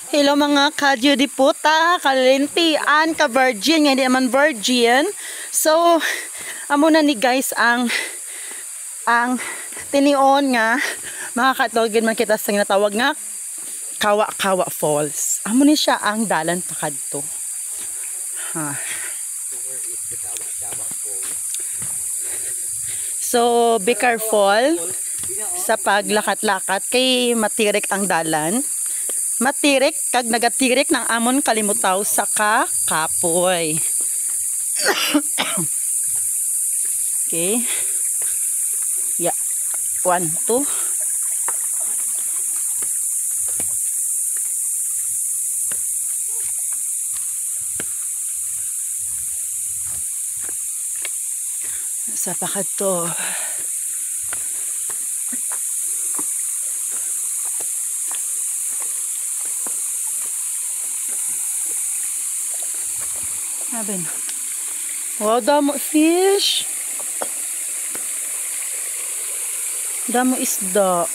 Hello mga kadyo di puta, kalintian, ka-virgin, nga hindi naman virgin. So, amo na ni guys ang tinion nga, mga katulgin man kita sa ginatawag nga, Kawa-Kawa Falls. Amo ni siya ang dalan pakadto. So, be careful sa paglakat-lakat kay matirik ang dalan. Matirik kag nagatirik ng amon kalimutaw sa kapoy. Okay. Yeah. 1, 2. Sa pakadto. Abin. Wow, damo fish. Damo isda.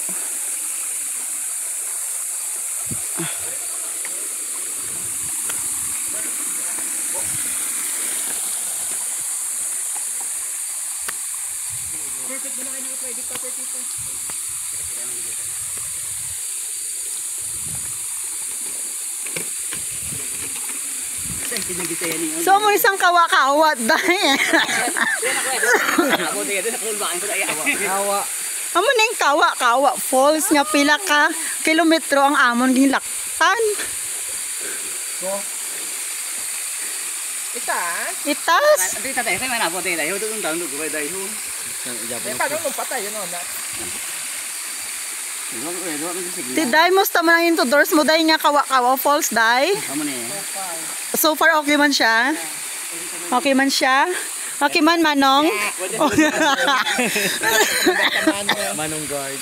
Perfect na kayo naka-pwede property ito. So mo isang kawa-kawa dahil. Amo ning Kawa-Kawa Falls nga pila ka kilometro ang amon ginlaktan. Itas. Dito tayo kay mana pote tayo dun daw dun ko tayo. Paano mo patay no na? Tiday mo sta man into doors mo dai nga Kawa-Kawa Falls dai. Amo ni. So far okay man siya. Okay man siya. Okay man Manong. Manong guard.